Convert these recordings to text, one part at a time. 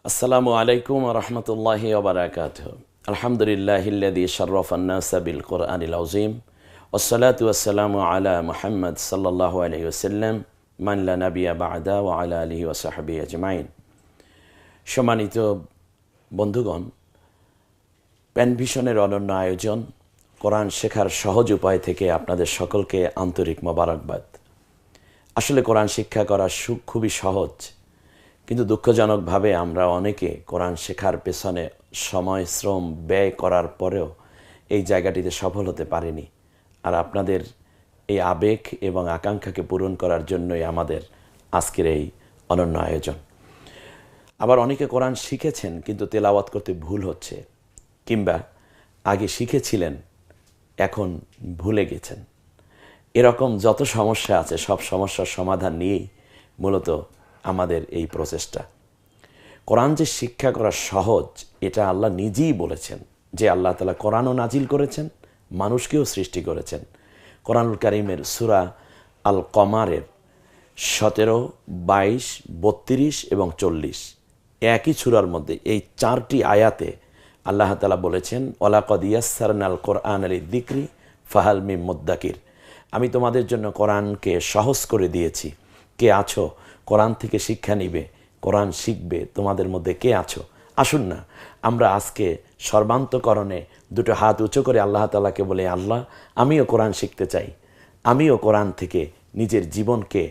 আসসালামু আলাইকুম ওয়া রাহমাতুল্লাহি ওয়া বারাকাতুহু। আলহামদুলিল্লাহিল্লাযী শাররাফা আন-নাসা বিল কুরআনিল আযীম ওয়াসসালাতু ওয়াসসালামু আলা মুহাম্মদ সাল্লাল্লাহু আলাইহি ওয়াসাল্লাম মান লা নাবিয়্যা বা'দা ওয়া আলা আলিহি ওয়া সাহবিহি আজমাইন। সম্মানিত বন্ধুগণ, প্যানভিশনের অনন্য আয়োজন কোরআন শেখার সহজ উপায় থেকে আপনাদের সকলকে আন্তরিক মোবারকবাদ। আসলে কোরআন শিক্ষা করা খুবই সহজ, কিন্তু দুঃখজনকভাবে আমরা অনেকে কোরআন শেখার পেছনে সময় শ্রম ব্যয় করার পরেও এই জায়গাটিতে সফল হতে পারিনি। আর আপনাদের এই আবেগ এবং আকাঙ্ক্ষাকে পূরণ করার জন্যই আমাদের আজকের এই অনন্য আয়োজন। আবার অনেকে কোরআন শিখেছেন কিন্তু তেলাওয়াত করতে ভুল হচ্ছে, কিংবা আগে শিখেছিলেন এখন ভুলে গেছেন। এরকম যত সমস্যা আছে সব সমস্যার সমাধান নিয়েই মূলত আমাদের এই প্রচেষ্টা। কোরআন যে শিক্ষা করা সহজ এটা আল্লাহ নিজেই বলেছেন, যে আল্লাহ তাআলা কোরআনও নাজিল করেছেন, মানুষকেও সৃষ্টি করেছেন। কোরআনুল কারীমের সূরা আল কমারের 17, 22, 32 এবং 40 একই সূরার মধ্যে এই 4টি আয়াতে আল্লাহ তাআলা বলেছেন, ওয়ালাকাদ ইয়াসসারনাল কোরআনা লিযিকরি ফাহাল মিন মুদ্দাকির। আমি তোমাদের জন্য কোরআনকে সহজ করে দিয়েছি, কে আছো কোরআন থেকে শিক্ষা নিবে, কোরআন শিখবে, তোমাদের মধ্যে কে আছো? আসুন না আমরা আজকে সর্বান্তকরণে দুটো হাত উঁচু করে আল্লাহ তাআলাকে বলে, আল্লাহ আমিও কোরআন শিখতে চাই, আমিও কোরআন থেকে নিজের জীবনকে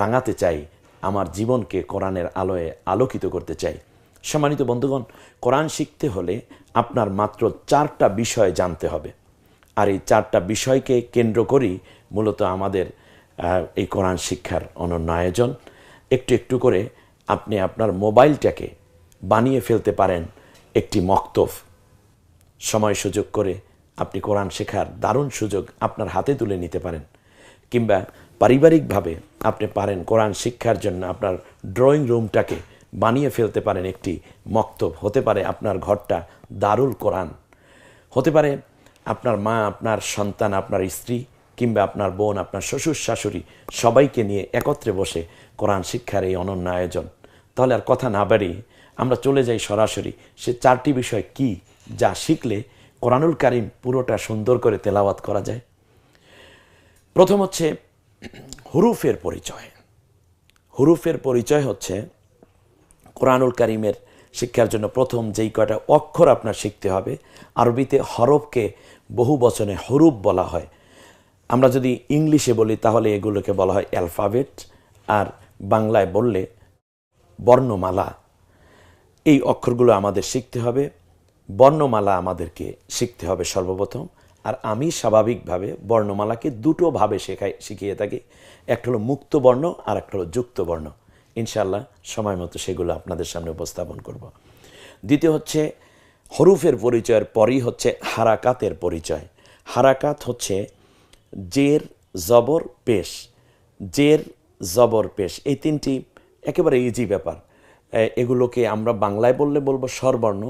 রাঙাতে চাই, আমার জীবনকে কোরআনের আলোয় আলোকিত করতে চাই। সম্মানিত বন্ধুগণ, কোরআন শিখতে হলে আপনার মাত্র 4টা বিষয় জানতে হবে। আর এই 4টা বিষয়কে কেন্দ্র করেই মূলত আমাদের এই কোরআন শিক্ষার অনন্য আয়োজন। একটু একটু করে আপনি আপনার মোবাইলটাকে বানিয়ে ফেলতে পারেন একটি মক্তব। সময় সুযোগ করে আপনি কোরআন শেখার দারুণ সুযোগ আপনার হাতে তুলে নিতে পারেন, কিংবা পারিবারিকভাবে আপনি পারেন কোরআন শিক্ষার জন্য আপনার ড্রয়িং রুমটাকে বানিয়ে ফেলতে পারেন একটি মক্তব। হতে পারে আপনার ঘরটা দারুল কোরআন, হতে পারে আপনার মা, আপনার সন্তান, আপনার স্ত্রী, কিংবা আপনার বোন, আপনার শ্বশুর শাশুড়ি সবাইকে নিয়ে একত্রে বসে কোরআন শিক্ষার এই অনন্য আয়োজন। তাহলে আর কথা না বাড়িয়ে আমরা চলে যাই সরাসরি সে 4টি বিষয় কি যা শিখলে কোরআনুল কারীম পুরোটা সুন্দর করে তেলাওয়াত করা যায়। প্রথম হচ্ছে হুরুফের পরিচয়। হুরুফের পরিচয় হচ্ছে কোরআনুল কারীমের শিক্ষার জন্য প্রথম যেই কয়টা অক্ষর আপনার শিখতে হবে। আরবিতে হরফকে বহু বচনে হুরুফ বলা হয়। আমরা যদি ইংলিশে বলি তাহলে এগুলোকে বলা হয় অ্যালফাবেট, আর বাংলায় বললে বর্ণমালা। এই অক্ষরগুলো আমাদের শিখতে হবে, বর্ণমালা আমাদেরকে শিখতে হবে সর্বপ্রথম। আর আমি স্বাভাবিকভাবে বর্ণমালাকে দুটো ভাবে শিখিয়ে থাকি, একটা হলো মুক্ত বর্ণ আর একটা হলো যুক্ত বর্ণ। ইনশাআল্লাহ সময় মতো সেগুলো আপনাদের সামনে উপস্থাপন করব। দ্বিতীয় হচ্ছে হরুফের পরিচয়ের পরই হচ্ছে হারাকাতের পরিচয়। হারাকাত হচ্ছে জের, জবর, পেশ। জের, জবর, পেশ এই 3টি একেবারে ইজি ব্যাপার। এগুলোকে আমরা বাংলায় বললে বলবো স্বরবর্ণ,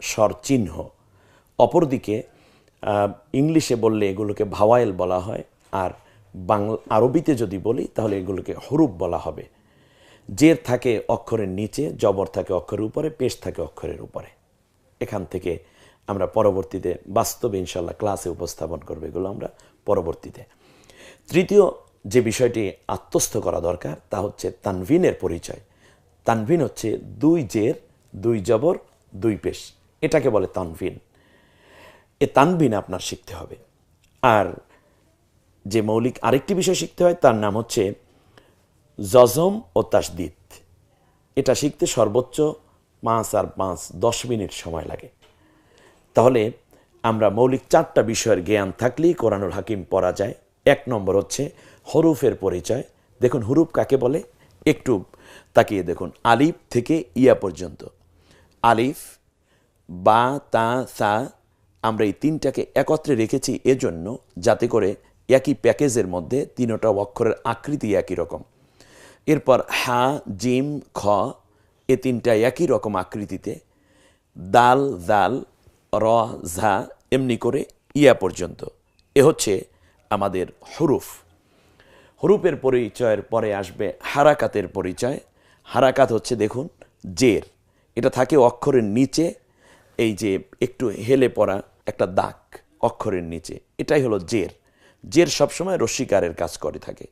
স্বর চিহ্ন। অপরদিকে ইংলিশে বললে এগুলোকে ভাওয়াইল বলা হয়, আর আরবিতে যদি বলি তাহলে এগুলোকে হুরুফ বলা হবে। জের থাকে অক্ষরের নিচে, জবর থাকে অক্ষরের উপরে, পেশ থাকে অক্ষরের উপরে। এখান থেকে আমরা পরবর্তীতে বাস্তবে ইনশাল্লাহ ক্লাসে উপস্থাপন করবো এগুলো আমরা পরবর্তীতে। তৃতীয় যে বিষয়টি আত্মস্থ করা দরকার তা হচ্ছে তানভিনের পরিচয়। তানভিন হচ্ছে 2 জের, 2 জবর, 2 পেশ, এটাকে বলে তানভিন। এ তানভিন আপনার শিখতে হবে। আর যে মৌলিক আরেকটি বিষয় শিখতে হয় তার নাম হচ্ছে জজম ও তাসদিদ। এটা শিখতে সর্বোচ্চ 5 আর 5 10 মিনিট সময় লাগে। তাহলে আমরা মৌলিক 4টা বিষয়ের জ্ঞান থাকলেই কোরআনুল হাকিম পড়া যায়। 1 নম্বর হচ্ছে হরুফের পরিচয়। দেখুন হুরুফ কাকে বলে, একটু তাকিয়ে দেখুন। আলিফ থেকে ইয়া পর্যন্ত, আলিফ, বা, তা, সা, আমরা এই 3টাকে একত্রে রেখেছি এজন্য যাতে করে একই প্যাকেজের মধ্যে 3টা অক্ষরের আকৃতি একই রকম। এরপর হা, জিম, খ, এ 3টা একই রকম আকৃতিতে। দাল, জাল, র, ঝা, এমনি করে ইয়া পর্যন্ত। এ হচ্ছে আমাদের হুরুফ। হুরুফের পরিচয়ের পরে আসবে হারাকাতের পরিচয়। হারাকাত হচ্ছে দেখুন জের, এটা থাকে অক্ষরের নিচে, এই যে একটু হেলে পড়া একটা দাগ অক্ষরের নিচে, এটাই হলো জের। জের সবসময় রস্যিকারের কাজ করে থাকে।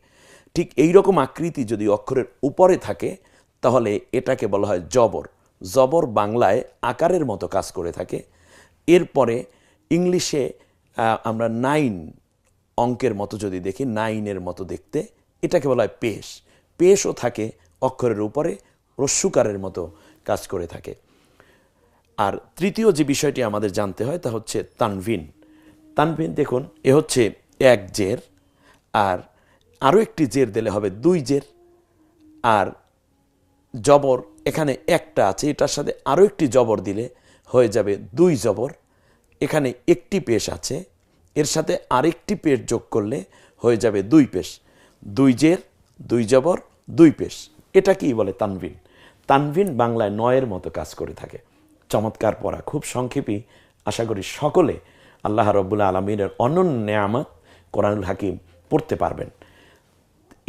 ঠিক এই রকম আকৃতি যদি অক্ষরের উপরে থাকে তাহলে এটাকে বলা হয় জবর। জবর বাংলায় আকারের মতো কাজ করে থাকে। এরপরে ইংলিশে আমরা 9 অঙ্কের মতো যদি দেখি, 9-এর মতো দেখতে, এটাকে বলা হয় পেশ। পেশও থাকে অক্ষরের উপরে, রস্যুকারের মতো কাজ করে থাকে। আর তৃতীয় যে বিষয়টি আমাদের জানতে হয় তা হচ্ছে তানভিন। তানভিন দেখুন, এ হচ্ছে এক জের, আর আরও একটি জের দিলে হবে 2 জের, আর জবর এখানে একটা আছে, এটার সাথে আরও একটি জবর দিলে হয়ে যাবে 2 জবর। এখানে একটি পেশ আছে, এর সাথে আরেকটি পেশ যোগ করলে হয়ে যাবে 2 পেশ। 2 জের, 2 জবর, 2 পেশ, এটা কি বলে তানভিন। তানভিন বাংলায় 9-এর মতো কাজ করে থাকে। চমৎকার পড়া, খুব সংক্ষেপী। আশা করি সকলে আল্লাহ রব্বুল আলমিনের অনন্য নেয়ামত কোরআনুল হাকিম পড়তে পারবেন।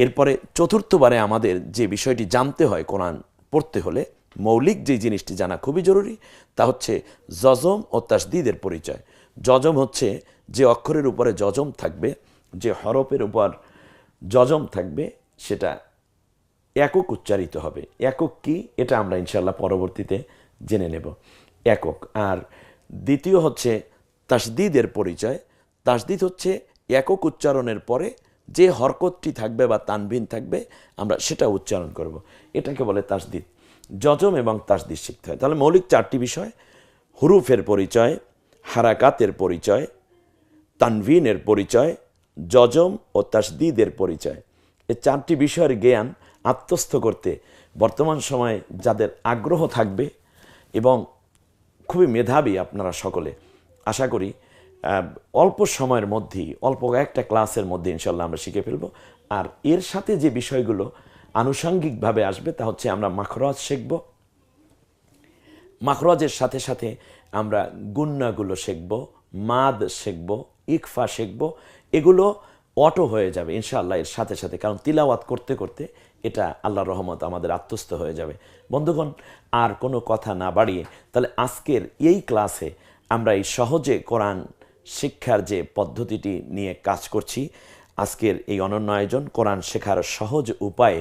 এরপরে চতুর্থবারে আমাদের যে বিষয়টি জানতে হয় কোরআন পড়তে হলে, মৌলিক যে জিনিসটি জানা খুবই জরুরি, তা হচ্ছে জজম ও তাসদিদের পরিচয়। জজম হচ্ছে যে অক্ষরের উপরে জজম থাকবে, যে হরফের উপর জজম থাকবে, সেটা একক উচ্চারিত হবে। একক কি, এটা আমরা ইনশাল্লাহ পরবর্তীতে জেনে নেব। একক। আর দ্বিতীয় হচ্ছে তাসদিদের পরিচয়। তাসদিদ হচ্ছে একক উচ্চারণের পরে যে হরকতটি থাকবে বা তানভিন থাকবে, আমরা সেটা উচ্চারণ করব, এটাকে বলে তাসদিদ। জজম এবং তাসদিদ শিখতে হয়। তাহলে মৌলিক 4টি বিষয়: হুরুফের পরিচয়, হারাকাতের পরিচয়, তানভিনের পরিচয়, জজম ও তাসদিদের পরিচয়। এই 4টি বিষয়ের জ্ঞান আত্মস্থ করতে বর্তমান সময়ে যাদের আগ্রহ থাকবে এবং খুবই মেধাবী আপনারা সকলে, আশা করি অল্প সময়ের মধ্যেই, অল্প একটা ক্লাসের মধ্যে ইনশাল্লাহ আমরা শিখে ফেলব। আর এর সাথে যে বিষয়গুলো আনুষঙ্গিকভাবে আসবে তা হচ্ছে আমরা মাখরাজ শিখব। মাখরাজের সাথে সাথে আমরা গুন্নাগুলো শিখব, মাদ শিখব, ইকফা শিখব। এগুলো অটো হয়ে যাবে ইনশাআল্লাহ এর সাথে সাথে, কারণ তিলাওয়াত করতে করতে এটা আল্লাহর রহমত আমাদের আত্মস্থ হয়ে যাবে। বন্ধুগণ, আর কোনো কথা না বাড়িয়ে তাহলে আজকের এই ক্লাসে আমরা এই সহজে কোরআন শিক্ষার যে পদ্ধতিটি নিয়ে কাজ করছি, আজকের এই অনন্য আয়োজন কোরআন শেখার সহজ উপায়ে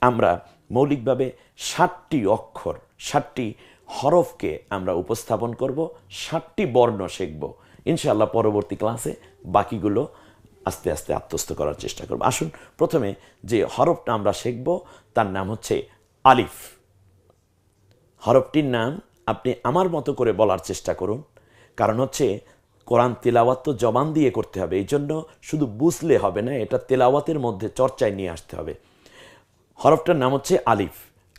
আমরা মৌলিকভাবে 7টি অক্ষর, 7টি হরফকে আমরা উপস্থাপন করব, 7টি বর্ণ শিখব। ইনশাআল্লাহ পরবর্তী ক্লাসে বাকিগুলো আস্তে আস্তে আত্মস্থ করার চেষ্টা করব। আসুন প্রথমে যে হরফটা আমরা শিখব তার নাম হচ্ছে আলিফ। হরফটির নাম আপনি আমার মতো করে বলার চেষ্টা করুন, কারণ হচ্ছে কোরআন তেলাওয়াত তো জবান দিয়ে করতে হবে, এই জন্য শুধু বুঝলে হবে না, এটা তেলাওয়াতের মধ্যে চর্চায় নিয়ে আসতে হবে। হরফটার নাম হচ্ছে আলিফ।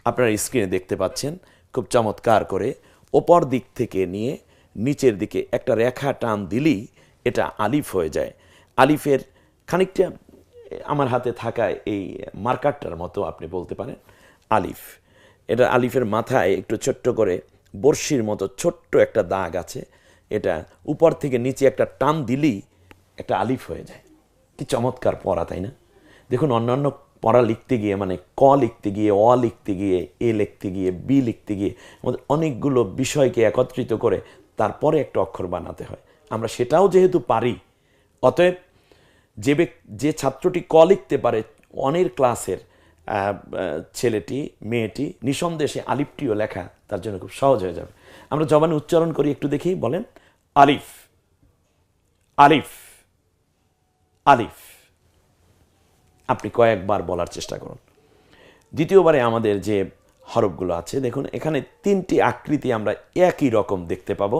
আপনারা স্ক্রিনে দেখতে পাচ্ছেন খুব চমৎকার করে, ওপর দিক থেকে নিয়ে নিচের দিকে একটা রেখা টান দিলেই এটা আলিফ হয়ে যায়। আলিফের খানিকটা আমার হাতে থাকায় এই মার্কারটার মতো আপনি বলতে পারেন আলিফ। এটা আলিফের মাথায় একটু ছোট্ট করে বর্ষির মতো ছোট্ট একটা দাগ আছে, এটা উপর থেকে নিচে একটা টান দিলেই একটা আলিফ হয়ে যায়। কি চমৎকার পড়া, তাই না? দেখুন, অন্যান্য পড়া লিখতে গিয়ে, মানে ক লিখতে গিয়ে, অ লিখতে গিয়ে, এ লিখতে গিয়ে, বি লিখতে গিয়ে আমাদের অনেকগুলো বিষয়কে একত্রিত করে তারপরে একটা অক্ষর বানাতে হয়। আমরা সেটাও যেহেতু পারি, অতএব যে ছাত্রটি ক লিখতে পারে, অনের ক্লাসের ছেলেটি, মেয়েটি, নিঃসন্দেহে আলিফটিও লেখা তার জন্য খুব সহজ হয়ে যাবে। আমরা জবানে উচ্চারণ করি, একটু দেখি, বলেন আলিফ, আলিফ, আলিফ। আপনি কয়েকবার বলার চেষ্টা করুন। দ্বিতীয়বারে আমাদের যে হরফগুলো আছে, দেখুন এখানে 3টি আকৃতি আমরা একই রকম দেখতে পাবো।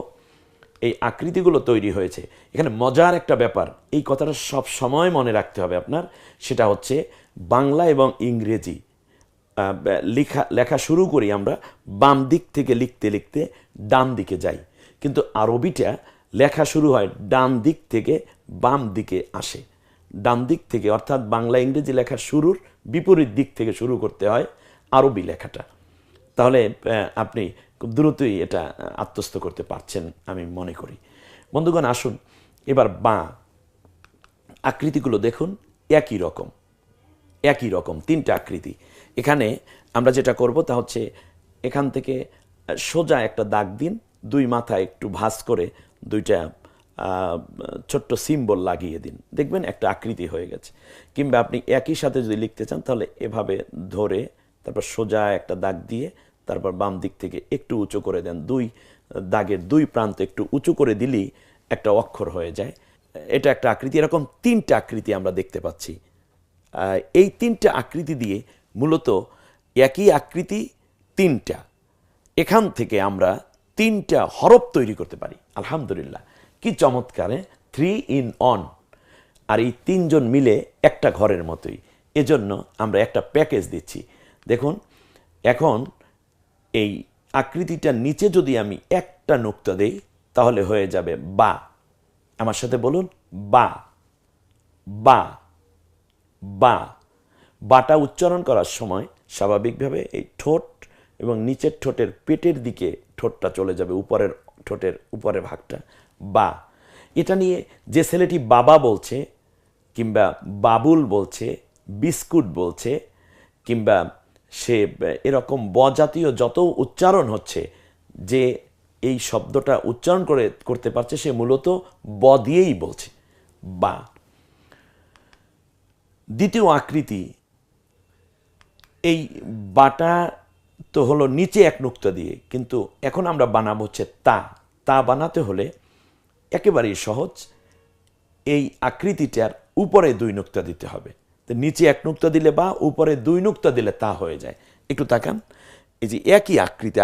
এই আকৃতিগুলো তৈরি হয়েছে, এখানে মজার একটা ব্যাপার, এই কথাটা সব সময় মনে রাখতে হবে আপনার, সেটা হচ্ছে বাংলা এবং ইংরেজি লেখা শুরু করি আমরা বাম দিক থেকে লিখতে লিখতে ডান দিকে যাই, কিন্তু আরবিটা লেখা শুরু হয় ডান দিক থেকে বাম দিকে আসে। ডান দিক থেকে, অর্থাৎ বাংলা ইংরেজি লেখার শুরুর বিপরীত দিক থেকে শুরু করতে হয় আরবি লেখাটা। তাহলে আপনি খুব দ্রুতই এটা আত্মস্থ করতে পারছেন আমি মনে করি। বন্ধুগণ, আসুন এবার বা আকৃতিগুলো দেখুন, একই রকম, একই রকম 3টা আকৃতি। এখানে আমরা যেটা করব তা হচ্ছে এখান থেকে সোজা একটা দাগ দিন, দুই মাথায় একটু ভাঁজ করে দুইটা ছোট্ট সিম্বল লাগিয়ে দিন, দেখবেন একটা আকৃতি হয়ে গেছে। কিংবা আপনি একই সাথে যদি লিখতে চান তাহলে এভাবে ধরে তারপর সোজা একটা দাগ দিয়ে তারপর বাম দিক থেকে একটু উঁচু করে দেন, দুই দাগের দুই প্রান্ত একটু উঁচু করে দিলেই একটা অক্ষর হয়ে যায়। এটা একটা আকৃতি। এরকম তিনটা আকৃতি আমরা দেখতে পাচ্ছি। এই তিনটা আকৃতি দিয়ে মূলত একই আকৃতি তিনটা, এখান থেকে আমরা তিনটা হরফ তৈরি করতে পারি। আলহামদুলিল্লাহ, কি চমৎকারে 3 in 1। আর এই তিনজন মিলে একটা ঘরের মতোই। এজন্য আমরা একটা প্যাকেজ দিচ্ছি। দেখুন, এখন এই আকৃতিটার নিচে যদি আমি একটা নুক্তা দেই তাহলে হয়ে যাবে বা। আমার সাথে বলুন, বা বা বা। বাটা উচ্চারণ করার সময় স্বাভাবিকভাবে এই ঠোঁট এবং নিচের ঠোঁটের পেটের দিকে ঠোঁটটা চলে যাবে, উপরের ঠোঁটের উপরের ভাগটা, বা। এটা নিয়ে যে ছেলেটি বাবা বলছে কিংবা বাবুল বলছে, বিস্কুট বলছে, কিংবা সে এরকম ব জাতীয় যত উচ্চারণ হচ্ছে, যে এই শব্দটা উচ্চারণ করতে পারছে সে মূলত ব দিয়েই বলছে, বা। দ্বিতীয় আকৃতি, এই বাটা তো হলো নিচে এক নুক্তা দিয়ে, কিন্তু এখন আমরা বানাবো হচ্ছে তা। তা বানাতে হলে একেবারেই সহজ, এই আকৃতিটার উপরে দুই নুক্তা দিতে হবে। তো নিচে এক নুক্তা দিলে বা, উপরে দুই নুক্তা দিলে তা হয়ে যায়। একটু তাকান, এই যে একই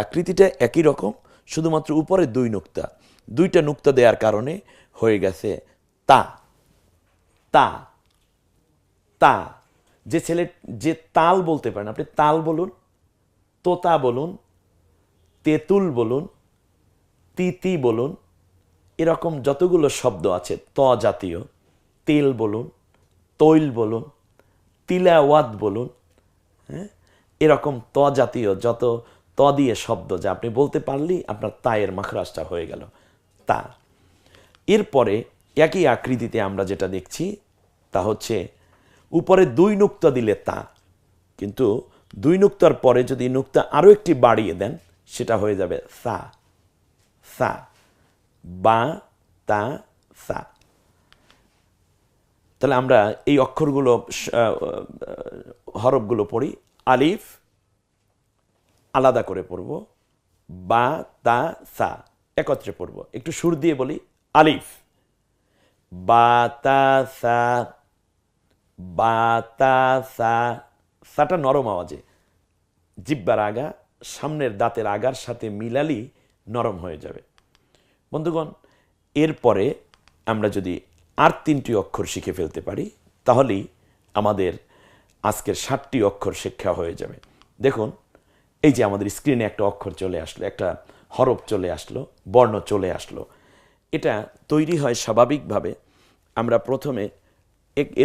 আকৃতিটা একই রকম, শুধুমাত্র উপরে দুই নুক্তা, দুইটা নুক্তা দেওয়ার কারণে হয়ে গেছে তা। তা তা। যে ছেলে যে তাল বলতে পারেন, আপনি তাল বলুন, তোতা বলুন, তেঁতুল বলুন, তিতি বলুন, এরকম যতগুলো শব্দ আছে ত জাতীয়, তেল বলুন, তৈল বলুন, তিলাওয়াত বলুন, হ্যাঁ, এরকম ত জাতীয় যত ত দিয়ে শব্দ যা আপনি বলতে পারলেই আপনার তায়ের মাখরাজটা হয়ে গেল, তা। এরপরে একই আকৃতিতে আমরা যেটা দেখছি তা হচ্ছে উপরে দুই নুক্তা দিলে তা, কিন্তু দুই নুক্তার পরে যদি নুক্তা আরও একটি বাড়িয়ে দেন সেটা হয়ে যাবে সা। সা, বা, তা, সা। তাহলে আমরা এই অক্ষরগুলো হরফগুলো পড়ি। আলিফ আলাদা করে পড়ব, বা, তা, সা একত্রে পড়ব। একটু সুর দিয়ে বলি, আলিফ, বা, তা, সা, বা, তা, সা। সাটা নরম আওয়াজে, জিব্বার আগা সামনের দাঁতের আগার সাথে মিলালি নরম হয়ে যাবে। বন্ধুগণ, এরপরে আমরা যদি আর 3টি অক্ষর শিখে ফেলতে পারি তাহলেই আমাদের আজকের 7টি অক্ষর শিক্ষা হয়ে যাবে। দেখুন, এই যে আমাদের স্ক্রিনে একটা অক্ষর চলে আসলো, একটা হরফ চলে আসলো, বর্ণ চলে আসলো। এটা তৈরি হয় স্বাভাবিকভাবে। আমরা প্রথমে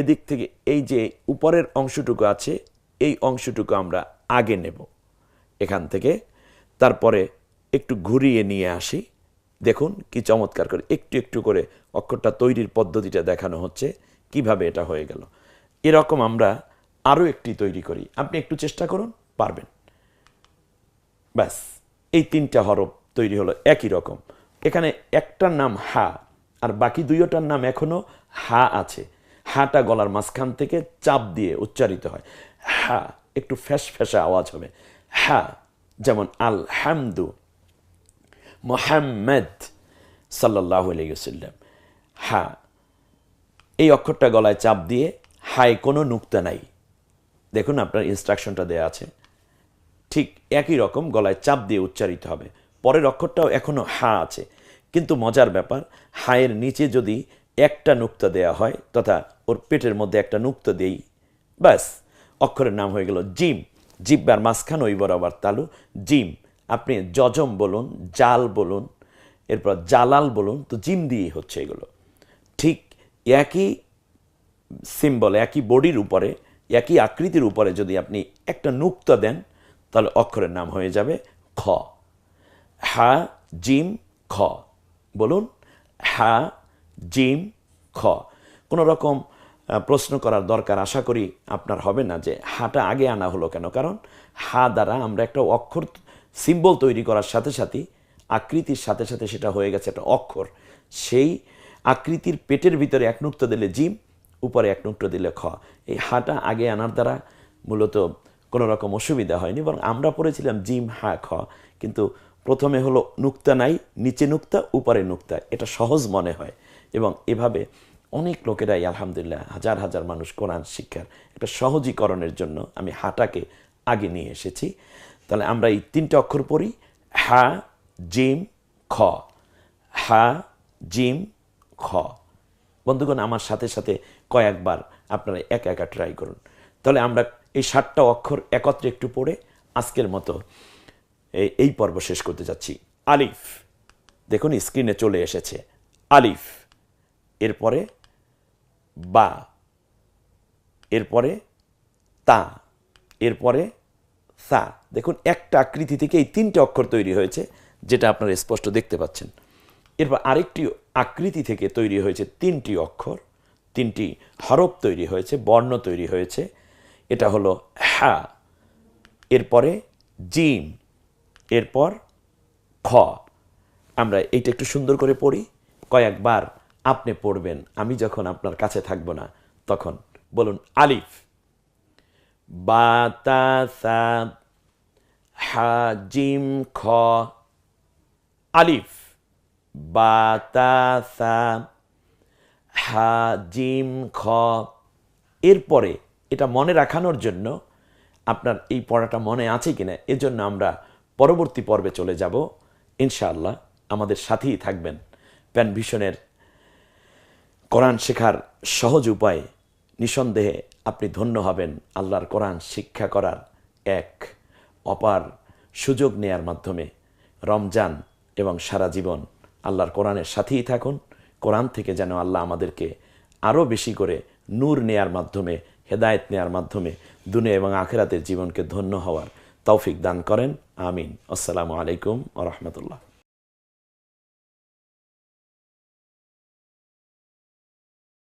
এদিক থেকে এই যে উপরের অংশটুকু আছে এই অংশটুকু আমরা আগে নেব এখান থেকে, তারপরে একটু ঘুরিয়ে নিয়ে আসি। দেখুন কি চমৎকার করে একটু একটু করে অক্ষরটা তৈরির পদ্ধতিটা দেখানো হচ্ছে, কিভাবে এটা হয়ে গেল। এরকম আমরা আরও একটি তৈরি করি, আপনি একটু চেষ্টা করুন, পারবেন। ব্যাস, এই 3টা হরফ তৈরি হলো একই রকম। এখানে একটার নাম হা, আর বাকি দুইটার নাম এখনো হা আছে। হাটা গলার মাঝখান থেকে চাপ দিয়ে উচ্চারিত হয়, হা, একটু ফ্যাস ফ্যাসা আওয়াজ হবে, হা। যেমন আলহামদু, মুহাম্মদ সাল্লাল্লাহু আলাইহি ওয়াসাল্লাম, হা। এই অক্ষরটা গলায় চাপ দিয়ে, হায় কোনো নুক্তা নাই। দেখুন আপনার ইনস্ট্রাকশনটা দেয়া আছে, ঠিক একই রকম গলায় চাপ দিয়ে উচ্চারিত হবে। পরের অক্ষরটাও এখনো হা আছে, কিন্তু মজার ব্যাপার, হায়ের নিচে যদি একটা নুক্তা দেয়া হয় তথা ওর পেটের মধ্যে একটা নুক্তা দেই, ব্যাস অক্ষরের নাম হয়ে গেল জিম। জিব্বার মাঝখান ওই বরাবর তালু, জিম। আপনি জজম বলুন, জাল বলুন, এরপর জালাল বলুন, তো জিম দিয়েই হচ্ছে এগুলো। ঠিক একই সিম্বল, একই বডির উপরে, একই আকৃতির উপরে যদি আপনি একটা নুক্তা দেন তাহলে অক্ষরের নাম হয়ে যাবে খ। হা, জিম, খ। বলুন, হা, জিম, খ। কোনো রকম প্রশ্ন করার দরকার আশা করি আপনার হবে না যে হাটা আগে আনা হলো কেন, কারণ হা দ্বারা আমরা একটা অক্ষর সিম্বল তৈরি করার সাথে সাথে আকৃতির সাথে সাথে সেটা হয়ে গেছে একটা অক্ষর। সেই আকৃতির পেটের ভিতরে এক নুক্তা দিলে জিম, উপরে এক নুক্তা দিলে খ। এই হাটা আগে আনার দ্বারা মূলত কোনো রকম অসুবিধা হয়নি, বরং আমরা পড়েছিলাম জিম হা খ, কিন্তু প্রথমে হলো নুক্তা নাই, নিচে নুক্তা, উপরে নুক্তা, এটা সহজ মনে হয়। এবং এভাবে অনেক লোকেরাই আলহামদুলিল্লাহ হাজার হাজার মানুষ কোরআন শিক্ষার একটা সহজীকরণের জন্য আমি হাটাকে আগে নিয়ে এসেছি। তাহলে আমরা এই 3টে অক্ষর পড়ি, হা জিম খ, হা জিম খ। বন্ধুগণ, আমার সাথে সাথে কয়েকবার আপনারা একা একা ট্রাই করুন। তাহলে আমরা এই 7টা অক্ষর একত্রে একটু পড়ে আজকের মতো এই পর্ব শেষ করতে যাচ্ছি। আলিফ, দেখুন স্ক্রিনে চলে এসেছে আলিফ, এরপরে বা, এরপরে তা, এরপরে সা। দেখুন একটা আকৃতি থেকে এই 3টে অক্ষর তৈরি হয়েছে, যেটা আপনারা স্পষ্ট দেখতে পাচ্ছেন। এরপর আরেকটি আকৃতি থেকে তৈরি হয়েছে 3টি অক্ষর, 3টি হরফ তৈরি হয়েছে, বর্ণ তৈরি হয়েছে। এটা হলো হা, এরপরে জিম, এরপর খ। আমরা এইটা একটু সুন্দর করে পড়ি, কয়েকবার আপনি পড়বেন, আমি যখন আপনার কাছে থাকবো না তখন। বলুন আলিফ, বা তা সা হা জিম খ। আলিফ, বা তা সা হা জিম খ। এরপরে এটা মনে রাখানোর জন্য, আপনার এই পড়াটা মনে আছে কিনা এজন্য আমরা পরবর্তী পর্বে চলে যাব ইনশাআল্লাহ। আমাদের সাথেই থাকবেন। প্যান ভিশনের কোরআন শেখার সহজ উপায়, নিঃসন্দেহে আপনি ধন্য হবেন আল্লাহর কোরআন শিক্ষা করার এক অপার সুযোগ নেয়ার মাধ্যমে। রমজান এবং সারা জীবন আল্লাহর কোরআনের সাথেই থাকুন। কোরআন থেকে যেন আল্লাহ আমাদেরকে আরও বেশি করে নূর নেয়ার মাধ্যমে, হেদায়েত নেয়ার মাধ্যমে দুনিয়া এবং আখিরাতের জীবনকে ধন্য হওয়ার তৌফিক দান করেন। আমিন। আসসালামু আলাইকুম ওয়া রাহমাতুল্লাহ।